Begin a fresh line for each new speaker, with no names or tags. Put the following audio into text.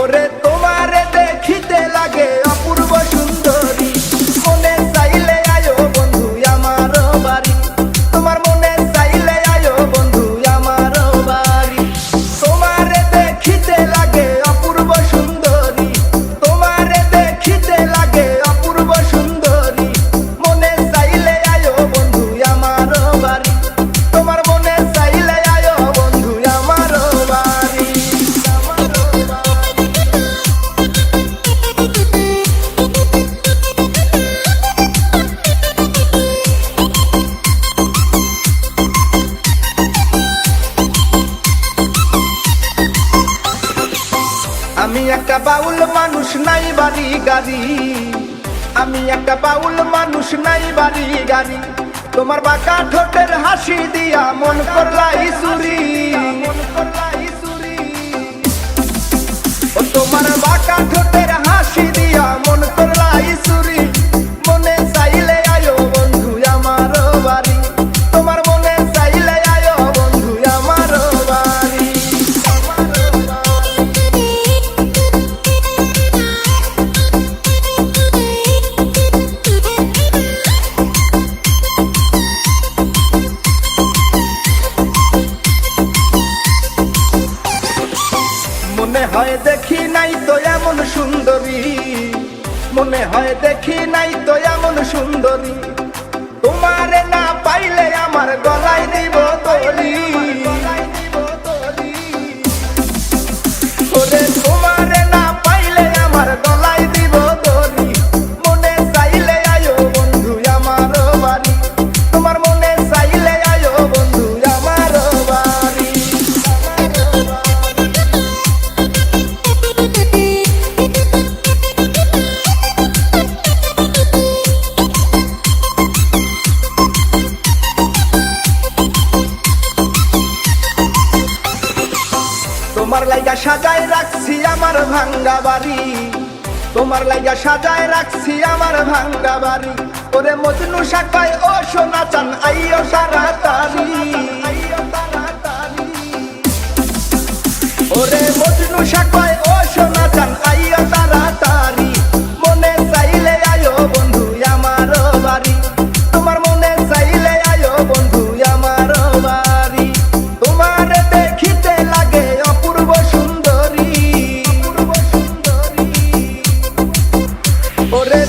ওরে তোমারে দেখিতে লাগে অপূর্ব সুন্দরী, মনে চাইলে আয়ো বন্ধু আমার বাড়ি, তোমার মনে চাইলে আয়ো বন্ধু আমার বাড়ি। তোমারে দেখিতে লাগে অপূর্ব সুন্দরী, তোমারে দেখিতে লাগে অপূর্ব সুন্দরী, মনে চাইলে আয়ো বন্ধু আমার বাড়ি, তোমার মনে চাইলে আয়ো বন্ধু আমার বাড়ি। আমি একটা বাউল মানুষ, নাই বাড়ি গাড়ি, আমি একটা বাউল মানুষ, নাই বাড়ি গাড়ি, তোমার বাঁকা ঠোঁটের হাসি দিয়া মন করলাই চুরি, ও তোমার বাঁকা ঠোঁটের হাসি দিয়া মন করলাই চুরি, মনে চাইলে আয়ো বন্ধু আমার বাড়ি, তোমার মনে চাইলে আয়ো বন্ধু আমার বাড়ি। মনে হয় দেখি নাই তো এমন সুন্দরী, মনে হয় দেখি নাই তো এমন সুন্দরী, তোমারে না পাইলে আমার গলায় দিব তলি, ওরে তোমারে না পাইলে আমার গলায় দিব তলি, মনে চাইলে আয়ো বন্ধু আমার বাড়ি, তোমার মনে চাইলে আয়ো বন্ধু আমার বাড়ি। তোমার লাইগা সাজায় রাখছি আমার ভাঙ্গা বাড়ি, তোমার লাইগা সাজায় রাখছি আমার ভাঙ্গা বাড়ি, ওরে মজনু শাখায় ও সোনা চান আইও তাড়াতাড়ি, ওরে মজনু শাখায় ও সোনা চান আইও তাড়াতাড়ি, মনে চাইলে আয়ো বন্ধু আমার বাড়ি, তোমার মনে চাইলে আয়ো বন্ধু আমার বাড়ি। তোমার দেখিতে লাগে অপূর্ব সুন্দরী, ওরে